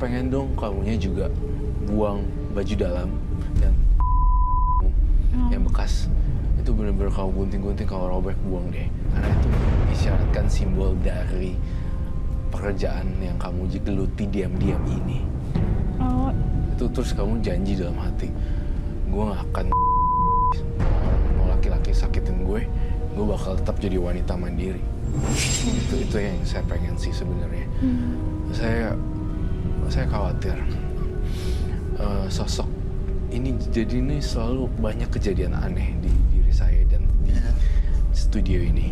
pengen dong kamunya juga buang baju dalam dan yang bekas itu bener-bener kamu gunting-gunting, kamu robek, buang deh. Karena itu isyaratkan simbol dari pekerjaan yang kamu geluti diam-diam ini. Oh, Itu terus kamu janji dalam hati, gue gak akan mau laki-laki sakitin gue bakal tetap jadi wanita mandiri. Itu yang saya pengen sih sebenarnya. Saya khawatir sosok ini jadi ini selalu banyak kejadian aneh di diri saya dan di studio ini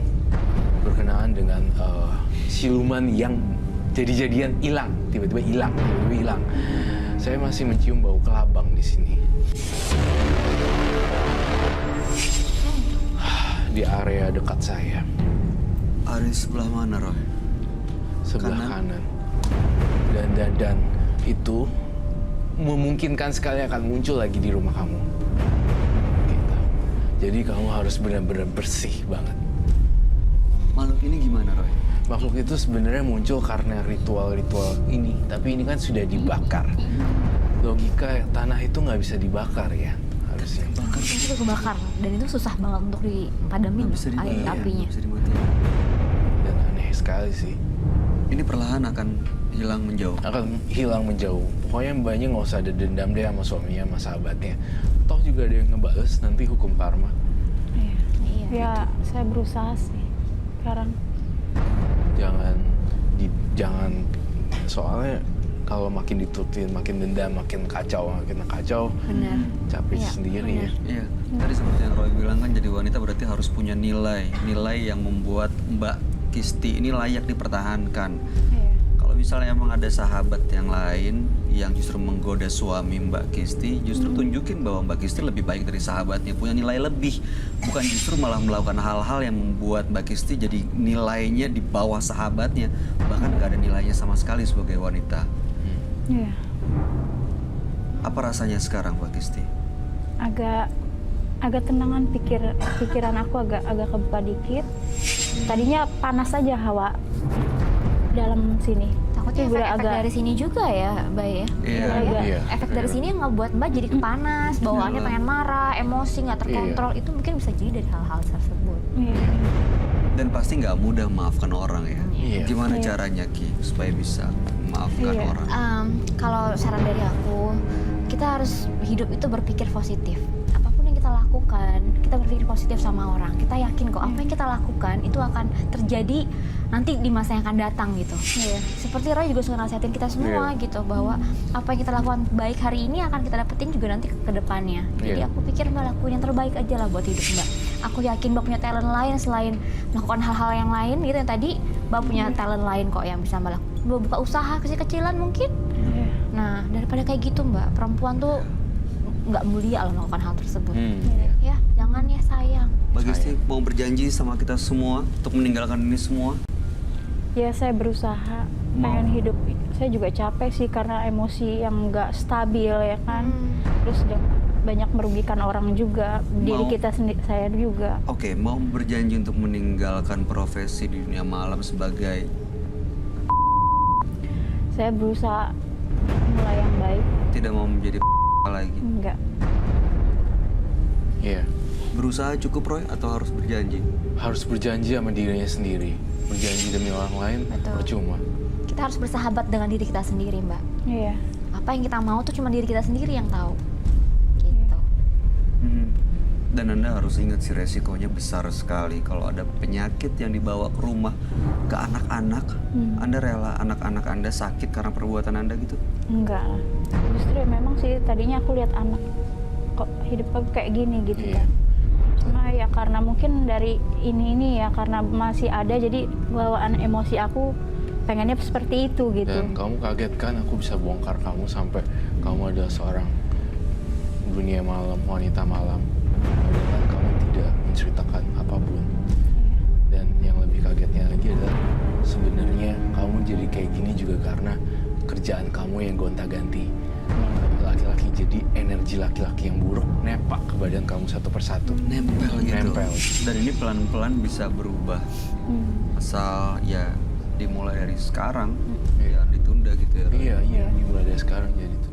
berkenaan dengan siluman yang jadi-jadian hilang, tiba-tiba hilang. Saya masih mencium bau kelabang di sini. Di area dekat saya. Area sebelah mana, Roy? Sebelah kanan. Dan itu memungkinkan sekali akan muncul lagi di rumah kamu. Gitu. Jadi kamu harus benar-benar bersih banget. Makhluk ini gimana, Roy? Makhluk itu sebenarnya muncul karena ritual-ritual ini, tapi ini kan sudah dibakar. Logika tanah itu nggak bisa dibakar ya, harusnya. Itu kebakar dan itu susah banget untuk dipadamin apinya. Bisa dimatiin. Dan aneh sekali sih. Ini perlahan akan hilang menjauh. Akan hilang menjauh. Pokoknya mbaknya nggak usah ada dendam deh sama suaminya, sama sahabatnya. Toh juga ada yang ngebales nanti hukum karma. Iya. ya saya berusaha sih sekarang. Jangan soalnya kalau makin diturutin makin dendam, makin kacau. Benar. Capek Iya, sendiri ya. Iya, tadi seperti yang Roy bilang kan jadi wanita berarti harus punya nilai yang membuat Mbak Kisti ini layak dipertahankan. Iya. Kalau misalnya emang ada sahabat yang lain yang justru menggoda suami Mbak Kisti, justru tunjukin bahwa Mbak Kisti lebih baik dari sahabatnya, punya nilai lebih. Bukan justru malah melakukan hal-hal yang membuat Mbak Kisti jadi nilainya di bawah sahabatnya. Bahkan nggak ada nilainya sama sekali sebagai wanita. Iya. Apa rasanya sekarang Mbak Kisti? Agak tenangan pikiran aku agak kebuka dikit. Tadinya panas aja hawa dalam sini. Takutnya efek dari sini juga ya, Mbak ya. Iya. Efek dari sini yang ngebuat Mbak jadi kepanas, bawaannya pengen marah, emosi nggak terkontrol. Itu mungkin bisa jadi dari hal-hal tersebut. Iya. Dan pasti nggak mudah memaafkan orang ya. Iya. Gimana caranya Ki supaya bisa memaafkan Iya. orang? Kalau saran dari aku, kita harus hidup itu berpikir positif. Apapun yang kita lakukan, kita berpikir positif sama orang. Kita yakin kok apa yang kita lakukan itu akan terjadi nanti di masa yang akan datang gitu. Iya. Seperti Roy juga suka nasihatin kita semua gitu, bahwa apa yang kita lakukan baik hari ini akan kita dapetin juga nanti ke depannya. Jadi Iya. aku pikir Mbak lakuin yang terbaik aja lah buat hidup Mbak. Aku yakin Mbak punya talent lain selain melakukan hal-hal yang lain gitu. Yang tadi Mbak punya talent lain kok yang bisa Mbak lakukan. Mbak buka usaha kecil-kecilan mungkin. Iya. Nah daripada kayak gitu Mbak, perempuan tuh nggak mulia loh melakukan hal tersebut. Iya. Ya jangan ya sayang. Mbak Kisti mau berjanji sama kita semua untuk meninggalkan ini semua? Ya saya berusaha pengen hidup. Saya juga capek sih karena emosi yang nggak stabil ya kan. Terus banyak merugikan orang juga, diri kita sendiri, saya juga. Oke, mau berjanji untuk meninggalkan profesi di dunia malam sebagai... Saya berusaha mulai yang baik. Tidak mau menjadi lagi. Enggak. Iya. Berusaha cukup Roy atau harus berjanji? Harus berjanji sama dirinya sendiri. Berjanji demi orang lain Betul. percuma. Kita harus bersahabat dengan diri kita sendiri Mbak. Iya. Apa yang kita mau tuh cuma diri kita sendiri yang tahu. Gitu. Dan Anda harus ingat sih resikonya besar sekali kalau ada penyakit yang dibawa ke rumah ke anak-anak. Anda rela anak-anak Anda sakit karena perbuatan Anda gitu? Enggak lah. Justru memang sih tadinya aku lihat anak kok hidup aku kayak gini gitu Iya. kan. Cuma ya karena mungkin dari ini ya karena masih ada jadi bawaan emosi aku pengennya seperti itu gitu. Dan kamu kaget kan aku bisa bongkar kamu sampai kamu adalah seorang dunia malam, wanita malam. Dan kamu tidak menceritakan apapun. Dan yang lebih kagetnya lagi adalah sebenarnya kamu jadi kayak gini juga karena kerjaan kamu yang gonta-ganti. Laki-laki jadi energi laki-laki yang buruk nepak ke badan kamu satu persatu. Nempel gitu. Nempel. Dan ini pelan-pelan bisa berubah. Asal ya dimulai dari sekarang, ya ditunda gitu ya. Roy? Iya, dimulai dari sekarang jadi itu.